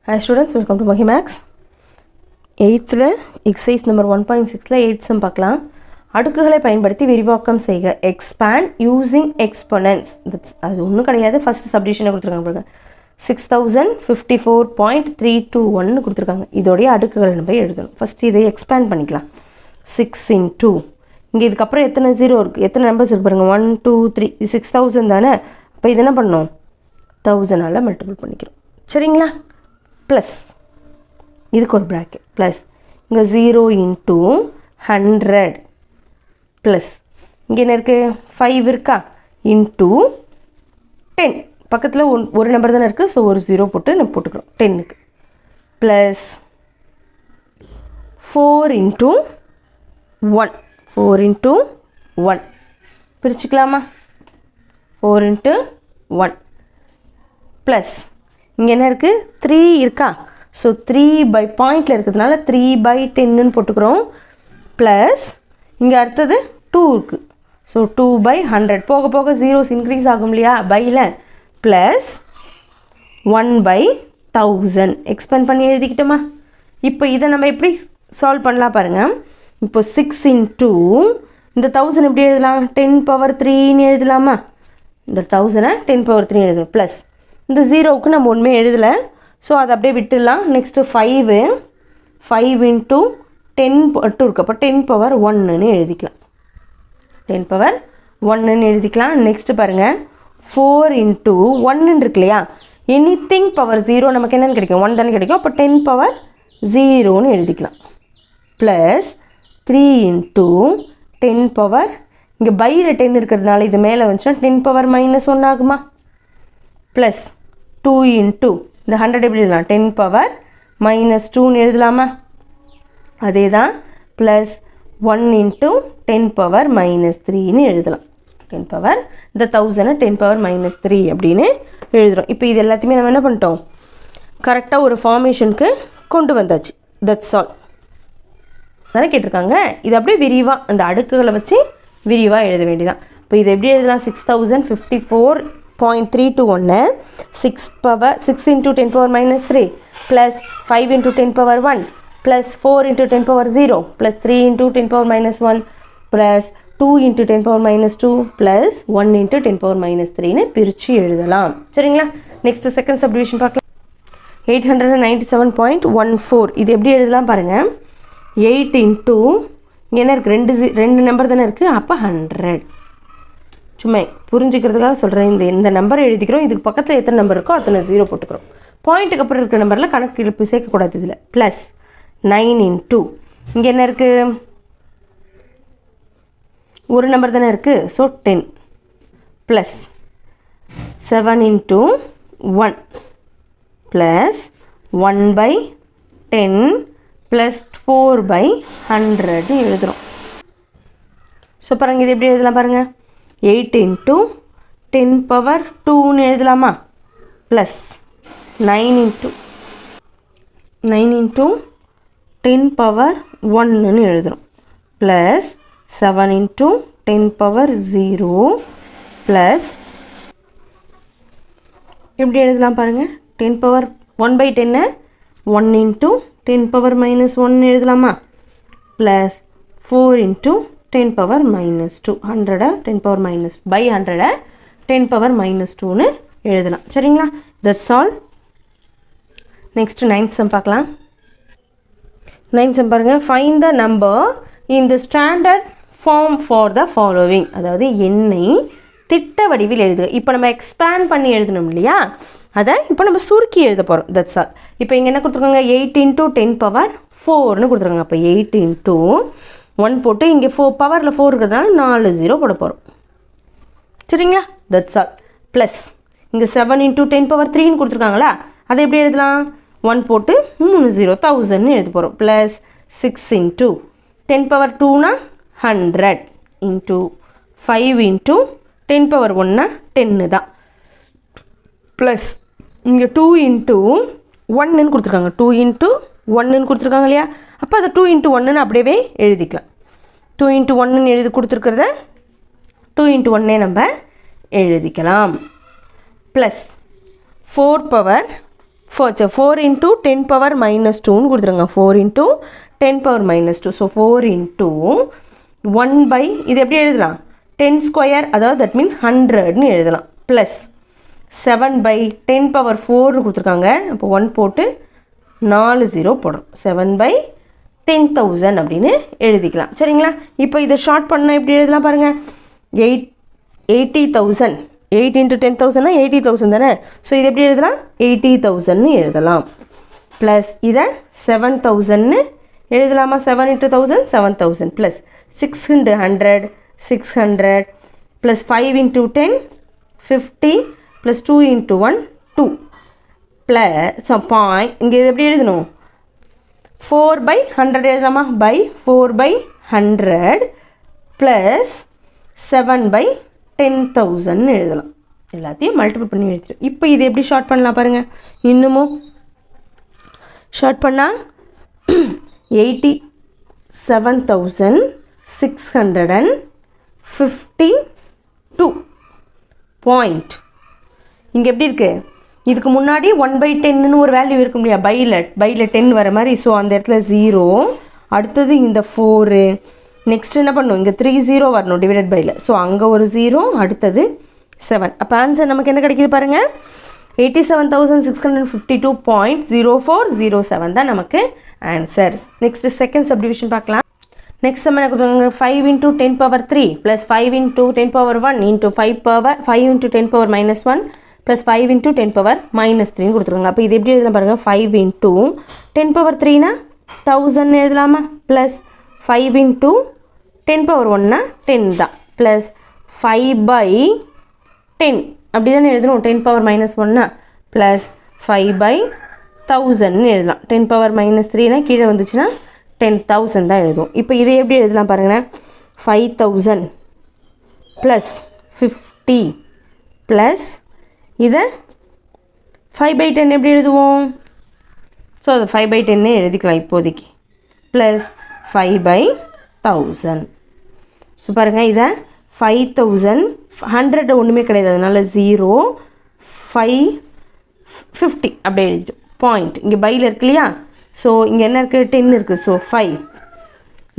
Hi students, welcome to Mahimax. 8th exercise number 1.6 8th sum பார்க்கலாம். அடுக்குகளை பயன்படுத்தி விரிவாக்கம் செய்க. Expand using exponents. அது ஒன்றும் கிடையாது. ஃபர்ஸ்ட் சப்டிவிஷனை கொடுத்துருக்காங்க பாருங்க. 6054.321 கொடுத்துருக்காங்க. இதோடைய அடுக்குகளை நம்ம எழுதணும். ஃபர்ஸ்ட் இதை எக்ஸ்பேண்ட் பண்ணிக்கலாம். 6 into இங்கே இதுக்கப்புறம் எத்தனை ஜீரோ இருக்குது, எத்தனை நம்பர்ஸ் இருக்கு பாருங்க. 1 2 3 6000 தானே. அப்போ இது என்ன பண்ணணும், 1000ஆல் மல்டிபிள் பண்ணிக்கிறோம். சரிங்களா? ப்ளஸ் இதுக்கு ஒரு ப்ராக்கெட் ப்ளஸ் இங்கே 0 into 100 ப்ளஸ் இங்கே என்ன இருக்குது 5 இருக்கா இன்ட்டு 10 பக்கத்தில் ஒரு நம்பர் தானே இருக்குது. ஸோ ஒரு 0 போட்டு நம்ம போட்டுக்கிறோம் 10க்கு ப்ளஸ் 4 into 1 4 into 1 பிரிச்சுக்கலாமா. 4 into 1 ப்ளஸ் இங்கே என்ன இருக்குது 3 இருக்கா. ஸோ 3 by பாயிண்டில் இருக்கிறதுனால 3/10ன்னு போட்டுக்கிறோம். ப்ளஸ் இங்கே அடுத்தது 2 இருக்குது. ஸோ 2/100 போக போக ஜீரோஸ் இன்க்ரீஸ் ஆகும் இல்லையா பையில். ப்ளஸ் 1/1000 எக்ஸ்பேண்ட் பண்ணி எழுதிக்கிட்டோமா. இப்போ இதை நம்ம எப்படி சால்வ் பண்ணலாம் பாருங்கள். இப்போ 6 into இந்த 1000 எப்படி எழுதலாம், 10^3ன்னு எழுதலாமா. இந்த 1000 10^3 எழுதணும். ப்ளஸ் இந்த ஜீரோவுக்கு நம்ம ஒன்றுமே எழுதலை. ஸோ அதை அப்படியே விட்டுடலாம். நெக்ஸ்ட்டு 5 into 10 2 இருக்குது. அப்போ 10^1ன்னு எழுதிக்கலாம். 10^1ன்னு எழுதிக்கலாம். நெக்ஸ்ட்டு பாருங்கள் 4 into 1 இருக்கு இல்லையா. எனிதிங் பவர் 0 நமக்கு என்னென்னு கிடைக்கும், 1 தானே கிடைக்கும். அப்போ 10^0ன்னு எழுதிக்கலாம். ப்ளஸ் 3 into 10 இங்கே பையில் 10 இருக்கிறதுனால இது மேலே வந்துச்சுன்னா 10^-1 ஆகுமா. ப்ளஸ் 2 into இந்த 100 எப்படி எழுதலாம், 10^-2ன்னு எழுதலாமா. அதே தான் ப்ளஸ் 1 into 10^-3ன்னு எழுதலாம். 10 இந்த 1000 10^-3 அப்படின்னு எழுதுகிறோம். இப்போ இது எல்லாத்தையுமே நம்ம என்ன பண்ணிட்டோம், கரெக்டாக ஒரு ஃபார்மேஷனுக்கு கொண்டு வந்தாச்சு. தட்ஸ் ஆல் தானே கேட்டிருக்காங்க. இது அப்படியே விரிவாக அந்த அடுக்குகளை வச்சு விரிவாக எழுத வேண்டியதான். இப்போ இது எப்படி எழுதலாம், 6054.321 6 into 10^-3 plus 5 into 10^1 plus 4 into 10^0 plus 3 into 10^-1 plus 2 into 10^-2 plus 1 into 10^-3ன்னு பிரித்து எழுதலாம். சரிங்களா? நெக்ஸ்ட் செகண்ட் சப்டிவிஷன் பார்க்கலாம். 897.14 இது எப்படி எழுதலாம் பாருங்கள். 8 into இங்கே என்ன இருக்குது, ரெண்டு நம்பர் தானே இருக்குது. அப்போ 100 சும்மா புரிஞ்சுக்கிறதுக்காக சொல்கிறேன். இந்த நம்பர் எழுதிக்கிறோம். இதுக்கு பக்கத்தில் எத்தனை நம்பர் இருக்கோ அத்தனை 0 போட்டுக்கிறோம். பாயிண்ட்டுக்கு அப்புறம் இருக்கிற நம்பரில் கணக்கு இழுப்பு சேர்க்கக்கூடாது இதில். ப்ளஸ் 9 into இங்கே என்ன இருக்குது, ஒரு நம்பர் தானே இருக்குது. So 10 plus 7 into 1 plus 1/10 plus 4/100 எழுதுகிறோம். ஸோ பாருங்கள் இது எப்படி எழுதலாம் பாருங்கள். 8 into 10^2ன்னு எழுதலாமா. ப்ளஸ் 9 into 10^1ன்னு எழுதுகிறோம். ப்ளஸ் 7 into 10^0 ப்ளஸ் எப்படி எழுதலாம் பாருங்கள். 1/10 1 into 10^-1 எழுதலாமா. ப்ளஸ் 4 into 10^-2 100 10^-100 10^-2ன்னு எழுதலாம். சரிங்களா? That's all. Next 9th some பார்க்கலாம். 9th சம் பாருங்கள். Find the number in the standard form for the following. அதாவது எண்ணை திட்ட வடிவில் எழுதுக. இப்போ நம்ம எக்ஸ்பேண்ட் பண்ணி எழுதணும் இல்லையா, அதை இப்போ நம்ம சுருக்கி எழுத போகிறோம். That's all. இப்போ இங்கே என்ன கொடுத்துருக்காங்க, 8 into 10^4ன்னு கொடுத்துருக்காங்க. அப்போ 8 into 1 போட்டு இங்கே 4 பவரில் 4 இருக்கிறதுனால 4 0 போட போகிறோம். சரிங்களா? That's all. ப்ளஸ் இங்கே 7 into 10^3ன்னு கொடுத்துருக்காங்களா, அதை எப்படி எழுதலாம், 1 போட்டு 3 0 1000ன்னு எழுத போகிறோம். ப்ளஸ் 6 into 10^2னா 100 into 5 into 10^1னா 10 தான். ப்ளஸ் இங்கே 2 into 1ன்னு கொடுத்துருக்காங்க. 2 into 1ன்னு கொடுத்துருக்காங்க இல்லையா. அப்போ அதை 2 into 1ன்னு அப்படியே எழுதிக்கலாம். 2 into 1ன்னு எழுதி கொடுத்துருக்கிறத 2 into 1 நம்ம எழுதிக்கலாம். ப்ளஸ் 4 4 into 10 power minus 2 கொடுத்துருங்க 4 into 10 power minus 2 so 4 into 1 by இது எப்படி எழுதலாம் 10 square அதாவது that means 100ன்னு எழுதலாம் plus 7 by 10 power 4 கொடுத்துருக்காங்க அப்போ 1 போட்டு 4 0 போடுறோம் 7 by 10,000 அப்படின்னு எழுதிக்கலாம் சரிங்களா இப்போ இதை ஷார்ட் பண்ணால் எப்படி எழுதலாம் பாருங்கள் 80,000 8 into 10,000 80,000 தானே ஸோ இது எப்படி எழுதலாம் 80,000ன்னு எழுதலாம் ப்ளஸ் இதை 7,000ன்னு எழுதலாமா 7 into 1000 7,000 plus 600 plus 5 into 10 50 plus 2 into 1 2 plus point இங்கே இது எப்படி எழுதணும் 4 by 100 எழுதலாமா by 4 by 100 ப்ளஸ் 7 by 10,000 எழுதலாம் எல்லாத்தையும் மல்டிபிள் பண்ணி எழுதிடும் இப்போ இது எப்படி ஷார்ட் பண்ணலாம் பாருங்கள் இன்னமும் ஷார்ட் பண்ணால் 87,652 பாயிண்ட் இங்கே எப்படி இருக்குது இதுக்கு முன்னாடி 1/10ன்னு ஒரு வேல்யூ இருக்கும் இல்லையா பையில் 10 வர மாதிரி ஸோ அந்த இடத்துல 0 அடுத்தது இந்த 4 நெக்ஸ்ட் என்ன பண்ணும் இங்கே 3 0 வரணும் டிவைடட் பையில் ஸோ அங்கே ஒரு 0 அடுத்தது 7 அப்போ ஆன்சர் நமக்கு என்ன கிடைக்கிது பாருங்கள் 87,652.0407 தான் நமக்கு ஆன்சர் நெக்ஸ்ட் செகண்ட் சப்டிவிஷன் பார்க்கலாம் நெக்ஸ்ட் நம்ம என்ன கொடுத்தாங்க 5 into 10 power 3 plus 5 into 10 power 1 into 5 into 10 power minus 1 plus 5 into 10 power minus 3 கொடுத்துருக்காங்க அப்போ இது எப்படி எழுதலாம் பாருங்கள் 5 into 10 power 3னா 1000 எழுதலாமா ப்ளஸ் 5 into 10 power 1னா 10 தான் ப்ளஸ் 5 by 10 அப்படி தானே எழுதணும் 10 power minus 1னா ப்ளஸ் 5 by 1000ன்னு எழுதலாம் 10 power minus 3னா கீழே வந்துச்சுன்னா 10,000 தான் எழுதுவோம் இப்போ இதை எப்படி எழுதலாம் பாருங்கள் 5,000 ப்ளஸ் 50 ப்ளஸ் இதை 5 by 10 எப்படி எழுதுவோம் ஸோ அது 5 by 10 எழுதிக்கலாம் இப்போதைக்கு ப்ளஸ் 5 by 1000 ஸோ பாருங்கள் இதை 5,000 100 ஒன்றுமே கிடையாது அதனால 0 5 50 அப்படியே எழுதிட்டோம் பாயிண்ட் இங்கே பையில் இருக்கு இல்லையா ஸோ இங்கே என்ன இருக்குது 10 இருக்குது ஸோ 5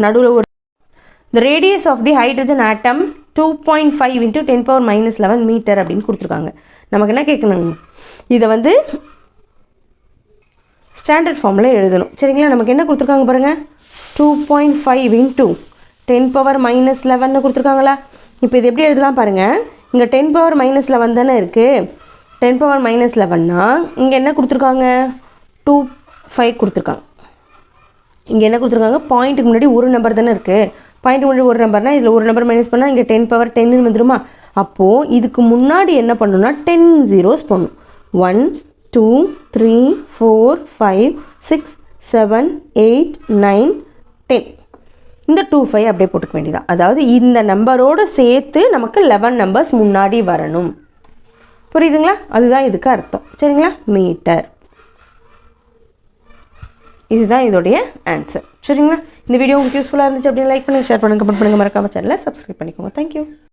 நடுவில் ஒரு the radius of the hydrogen atom 2.5 into 10 power minus 11 metre அப்படின்னு கொடுத்துருக்காங்க நமக்கு என்ன கேட்கணும் இதை வந்து ஸ்டாண்டர்ட் ஃபார்மில் எழுதணும் சரிங்களா நமக்கு என்ன கொடுத்துருக்காங்க பாருங்கள் 2.5 into 10 power minus 11 கொடுத்துருக்காங்களா இப்போ இது எப்படி எழுதலாம் பாருங்கள் இங்கே 10 power minus 11 தானே இருக்குது 10 power minus 11னா இங்கே என்ன கொடுத்துருக்காங்க 2.5 கொடுத்துருக்காங்க இங்கே என்ன கொடுத்துருக்காங்க பாயிண்ட்டுக்கு முன்னாடி ஒரு நம்பர் தானே இருக்குது பாயிண்ட்டுக்கு முன்னாடி ஒரு நம்பர்னால் இதில் ஒரு நம்பர் மைனஸ் பண்ணால் இங்கே 10 power 10ன்னு வந்துடுமா அப்போது இதுக்கு முன்னாடி என்ன பண்ணணும்னா 10 zeros பண்ணும் 1 2 3 4 5 6 7 8 9 10 இந்த 25 அப்படியே போட்டுக்க வேண்டியதான் அதாவது இந்த நம்பரோடு சேர்த்து நமக்கு 11 நம்பர்ஸ் முன்னாடி வரணும் புரியுதுங்களா அதுதான் இதுக்கு அர்த்தம் சரிங்களா மீட்டர் இதுதான் இதோடைய ஆன்சர் சரிங்களா இந்த வீடியோ உங்களுக்கு யூஸ்ஃபுல்லாக இருந்துச்சு அப்படின்னு லைக் பண்ணுங்கள் ஷேர் பண்ணுங்கள் கமெண்ட் பண்ணுங்கள் மறக்காம சேனலை சப்ஸ்கிரைப் பண்ணிக்கோங்க தேங்க்யூ